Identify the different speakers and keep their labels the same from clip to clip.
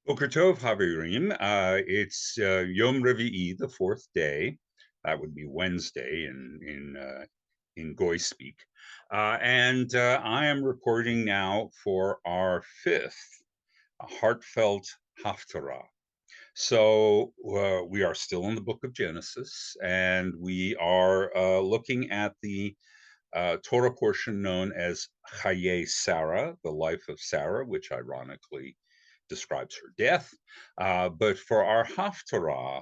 Speaker 1: Boker Tov, Havirim. It's Yom Revi'i, the fourth day. That would be Wednesday in Goy speak, and I am recording now for our fifth Heartfelt Haftarah. So we are still in the book of Genesis, and we are looking at the Torah portion known as Chayei Sarah, the life of Sarah, which ironically describes her death. But for our Haftarah,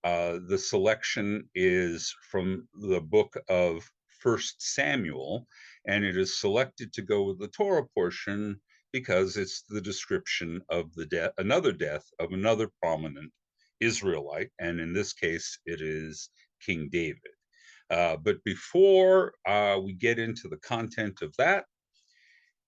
Speaker 1: the selection is from the book of First Samuel, and it is selected to go with the Torah portion because it's the description of the death, another death of another prominent Israelite, and in this case, it is King David. But before we get into the content of that,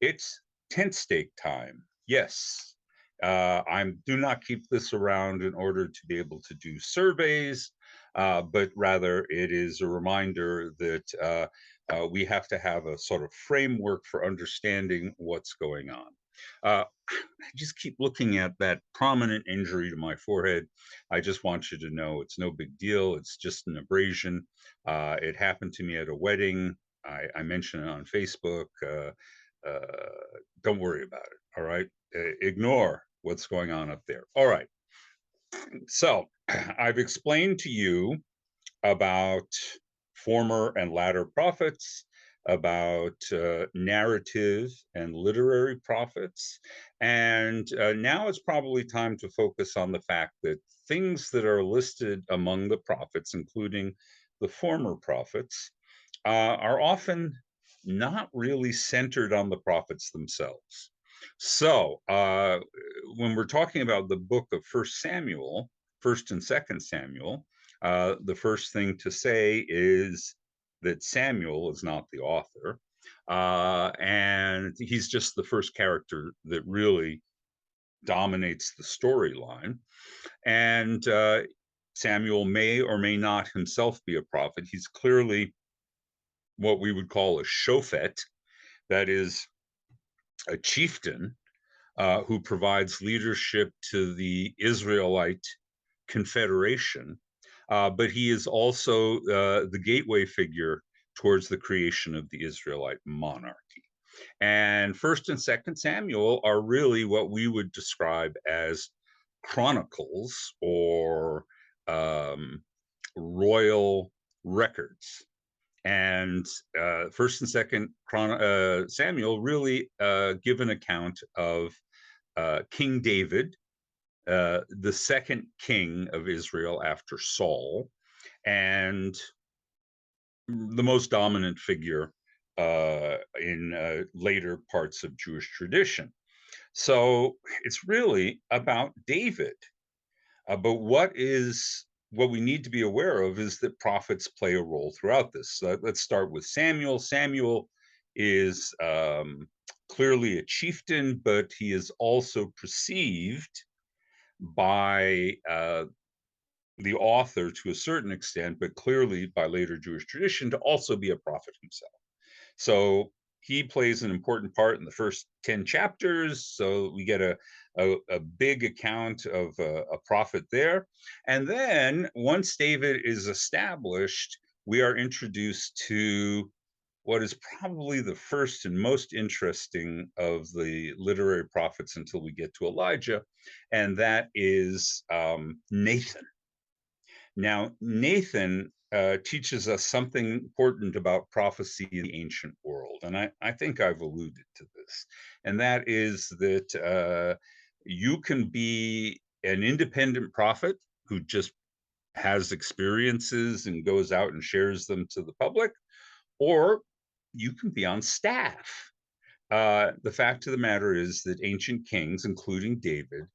Speaker 1: it's tent stake time. Yes, I do not keep this around in order to be able to do surveys, but rather it is a reminder that we have to have a sort of framework for understanding what's going on. I just keep looking at that prominent injury to my forehead. I just want you to know it's no big deal. It's just an abrasion. It happened to me at a wedding. I mentioned it on Facebook. Don't worry about it. All right. Ignore what's going on up there. All right. So I've explained to you about former and latter prophets, about narrative and literary prophets. And now it's probably time to focus on the fact that things that are listed among the prophets, including the former prophets, are often not really centered on the prophets themselves. So when we're talking about the book of First Samuel, First and Second Samuel, the first thing to say is that Samuel is not the author, and he's just the first character that really dominates the storyline. And Samuel may or may not himself be a prophet. He's clearly what we would call a shofet, that is, a chieftain who provides leadership to the Israelite confederation, but he is also the gateway figure towards the creation of the Israelite monarchy. And First and Second Samuel are really what we would describe as chronicles or royal records. And First and Second Samuel really give an account of King David, the second king of Israel after Saul, and the most dominant figure in later parts of Jewish tradition. So it's really about David. But what we need to be aware of is that prophets play a role throughout this. Let's start with Samuel. Samuel is clearly a chieftain, but he is also perceived by the author to a certain extent, but clearly by later Jewish tradition, to also be a prophet himself. So he plays an important part in the first 10 chapters. So we get a big account of a prophet there. And then once David is established, we are introduced to what is probably the first and most interesting of the literary prophets until we get to Elijah, and that is Nathan. Now, Nathan teaches us something important about prophecy in the ancient world, and I think I've alluded to this, and that is that you can be an independent prophet who just has experiences and goes out and shares them to the public, or you can be on staff. The fact of the matter is that ancient kings, including David,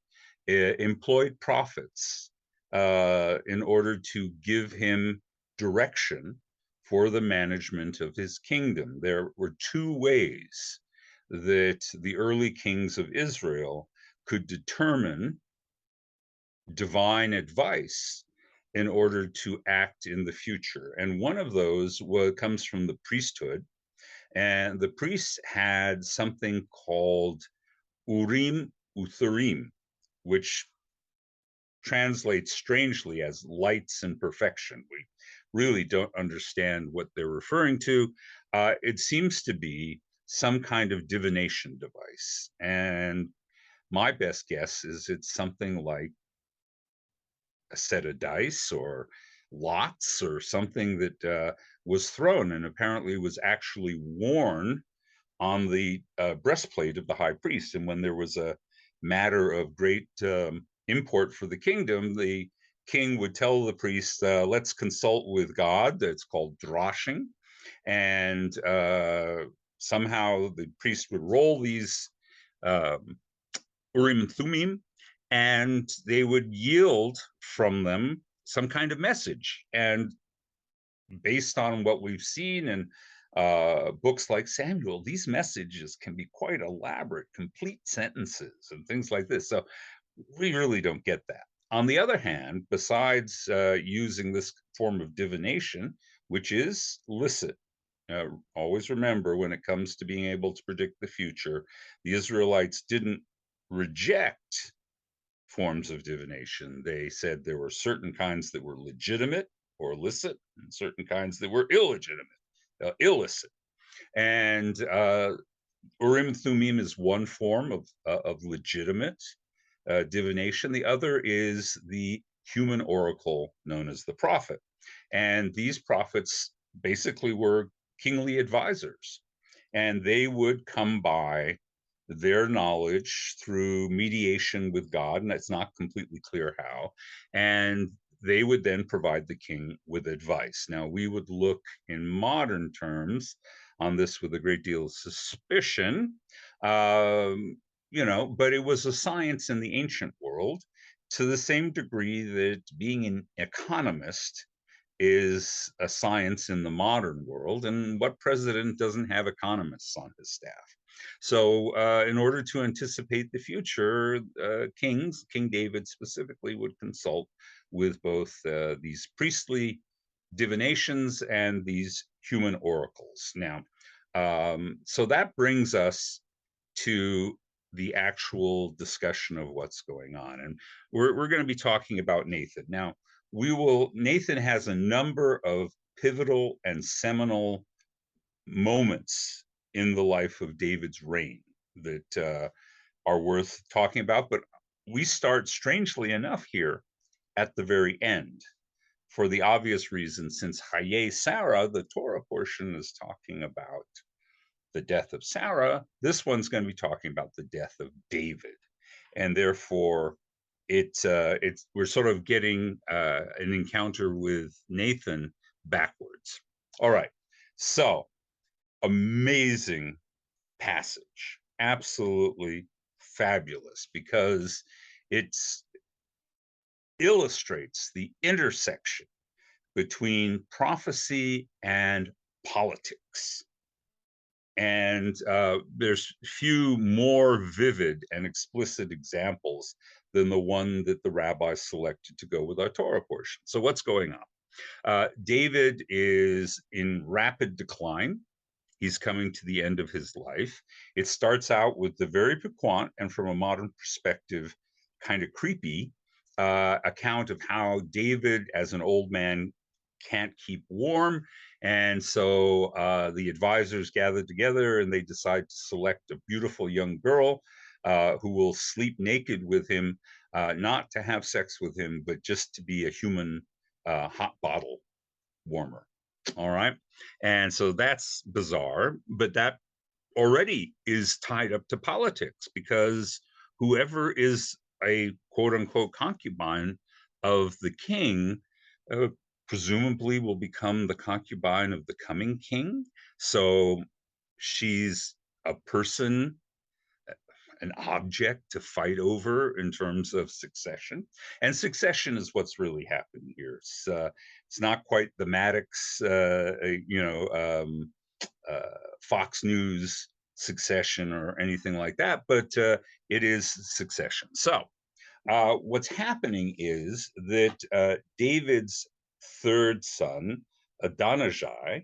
Speaker 1: employed prophets in order to give him direction for the management of his kingdom. There were two ways that the early kings of Israel could determine divine advice in order to act in the future. And one of those comes from the priesthood. And the priests had something called Urim Uthurim. which translates strangely as lights and perfection. We really don't understand what they're referring to. It seems to be some kind of divination device. And my best guess is it's something like a set of dice or lots or something that was thrown and apparently was actually worn on the breastplate of the high priest. And when there was a matter of great import for the kingdom, the king would tell the priest, let's consult with God. That's called droshing. And somehow the priest would roll these um, Urim and Thummim, and they would yield from them some kind of message. And based on what we've seen in books like Samuel, these messages can be quite elaborate, complete sentences and things like this. So we really don't get that. On the other hand, besides using this form of divination, which is licit, always remember when it comes to being able to predict the future, the Israelites didn't reject forms of divination. They said there were certain kinds that were legitimate or licit and certain kinds that were illegitimate, illicit. And Urim and Thummim is one form of legitimate divination. The other is the human oracle known as the prophet. And these prophets basically were kingly advisors, and they would come by their knowledge through mediation with God, and it's not completely clear how, and they would then provide the king with advice. Now, we would look in modern terms on this with a great deal of suspicion, but it was a science in the ancient world to the same degree that being an economist is a science in the modern world. And what president doesn't have economists on his staff? So, in order to anticipate the future, King David specifically would consult with both these priestly divinations and these human oracles. Now, so that brings us to the actual discussion of what's going on. And we're going to be talking about Nathan. Now, Nathan has a number of pivotal and seminal moments in the life of David's reign that are worth talking about. But we start, strangely enough, here at the very end for the obvious reason, since Chayei Sarah, the Torah portion, is talking about the death of Sarah, this one's going to be talking about the death of David. And therefore, we're sort of getting an encounter with Nathan backwards. All right, so amazing passage, absolutely fabulous, because it illustrates the intersection between prophecy and politics. And there's few more vivid and explicit examples than the one that the rabbis selected to go with our Torah portion. So what's going on? David is in rapid decline. He's coming to the end of his life. It starts out with the very piquant and, from a modern perspective, kind of creepy account of how David, as an old man, can't keep warm. And so the advisors gather together and they decide to select a beautiful young girl who will sleep naked with him, not to have sex with him, but just to be a human hot bottle warmer. All right. And so that's bizarre, but that already is tied up to politics, because whoever is a quote unquote concubine of the king presumably will become the concubine of the coming king. So she's a person, an object to fight over in terms of succession. And succession is what's really happening here. It's not quite the Maddox, Fox News succession or anything like that, but it is succession. So what's happening is that David's third son, Adonijah,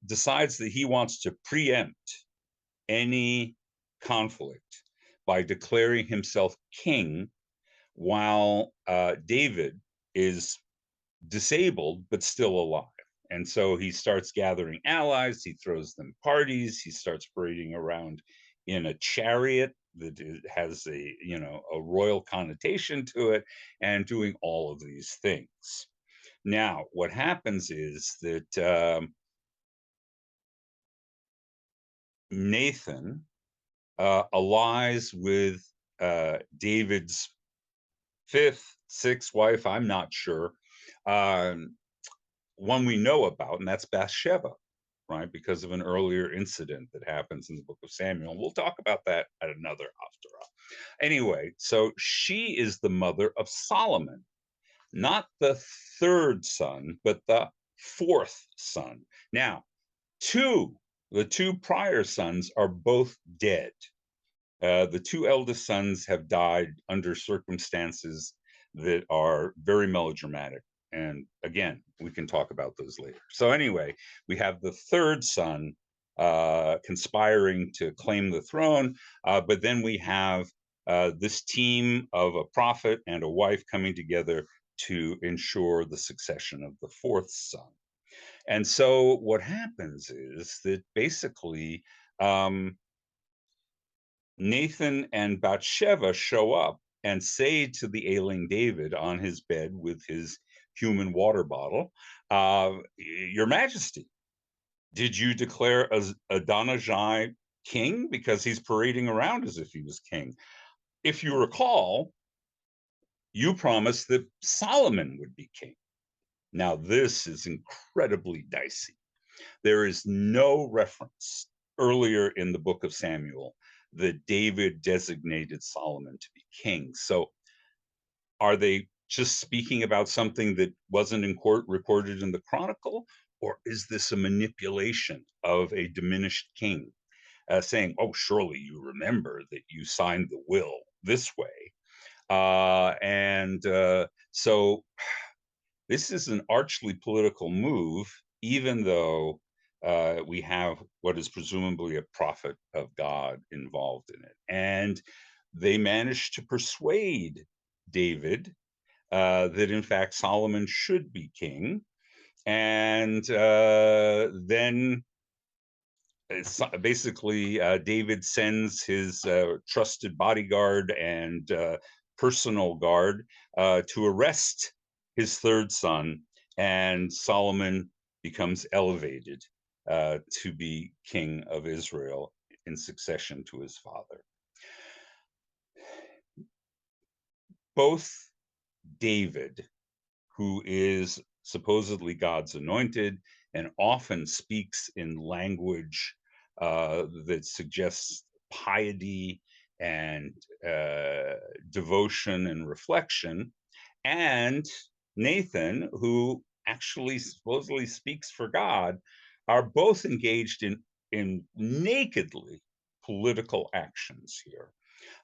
Speaker 1: decides that he wants to preempt any conflict by declaring himself king while David is disabled but still alive. And so he starts gathering allies, he throws them parties, he starts parading around in a chariot that has a royal connotation to it, and doing all of these things. Now, what happens is that Nathan allies with David's fifth, sixth wife, I'm not sure, um, one we know about, and that's Bathsheba, right? Because of an earlier incident that happens in the book of Samuel. We'll talk about that at another Haftarah. Anyway, so she is the mother of Solomon, not the third son, but the fourth son. Now, the two prior sons are both dead. The two eldest sons have died under circumstances that are very melodramatic. And again, we can talk about those later. So, anyway, we have the third son conspiring to claim the throne, but then we have this team of a prophet and a wife coming together to ensure the succession of the fourth son. And so, what happens is that basically, Nathan and Bathsheba show up and say to the ailing David on his bed with his human water bottle, Your Majesty, did you declare Adonijah king? Because he's parading around as if he was king. If you recall, you promised that Solomon would be king. Now, this is incredibly dicey. There is no reference earlier in the book of Samuel that David designated Solomon to be king. So are they just speaking about something that wasn't recorded in the Chronicle? Or is this a manipulation of a diminished king saying, oh, surely you remember that you signed the will this way? So this is an archly political move, even though we have what is presumably a prophet of God involved in it. And they managed to persuade David that, in fact, Solomon should be king. And then basically, David sends his trusted bodyguard and personal guard to arrest his third son, and Solomon becomes elevated to be king of Israel in succession to his father. Both David, who is supposedly God's anointed and often speaks in language that suggests piety and devotion and reflection, and Nathan, who actually supposedly speaks for God, are both engaged in nakedly political actions here.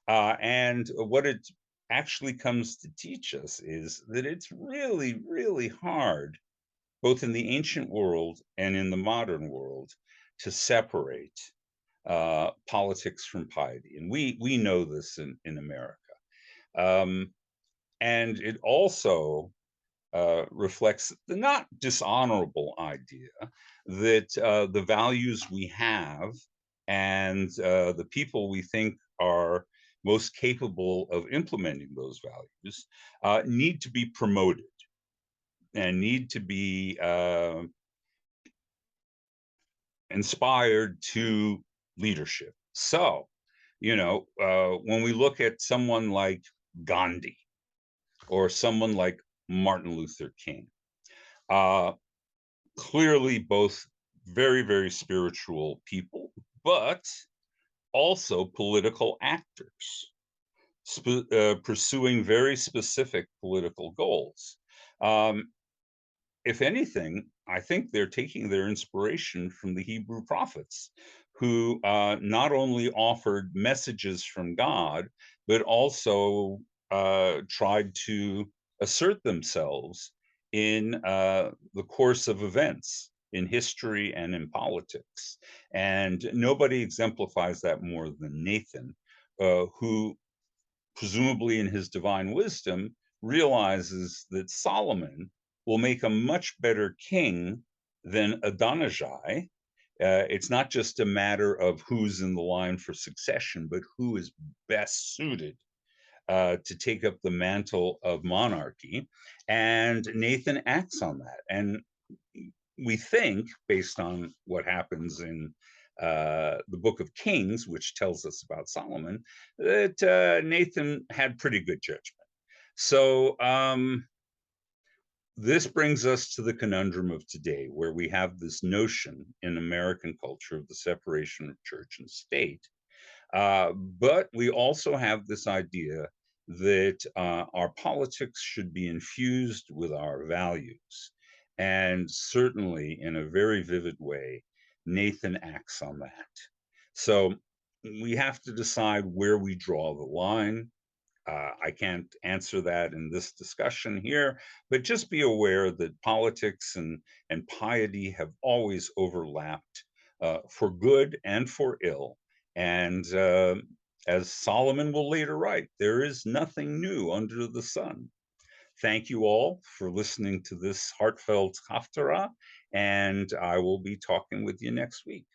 Speaker 1: And what it actually comes to teach us is that it's really, really hard, both in the ancient world and in the modern world, to separate politics from piety. And we know this in America. And it also reflects the not dishonorable idea that the values we have and the people we think are most capable of implementing those values need to be promoted and need to be inspired to leadership. So, when we look at someone like Gandhi or someone like Martin Luther King, clearly both very, very spiritual people, but also political actors pursuing very specific political goals. If anything, I think they're taking their inspiration from the Hebrew prophets, who not only offered messages from God, but also tried to assert themselves in the course of events in history and in politics. And nobody exemplifies that more than Nathan, who presumably in his divine wisdom, realizes that Solomon will make a much better king than Adonijah. It's not just a matter of who's in the line for succession, but who is best suited to take up the mantle of monarchy. And Nathan acts on that. And we think, based on what happens in the book of Kings, which tells us about Solomon, that Nathan had pretty good judgment. So this brings us to the conundrum of today, where we have this notion in American culture of the separation of church and state. But we also have this idea that our politics should be infused with our values. And certainly, in a very vivid way, Nathan acts on that. So we have to decide where we draw the line. I can't answer that in this discussion here, but just be aware that politics and piety have always overlapped for good and for ill. And as Solomon will later write, there is nothing new under the sun. Thank you all for listening to this heartfelt haftarah, and I will be talking with you next week.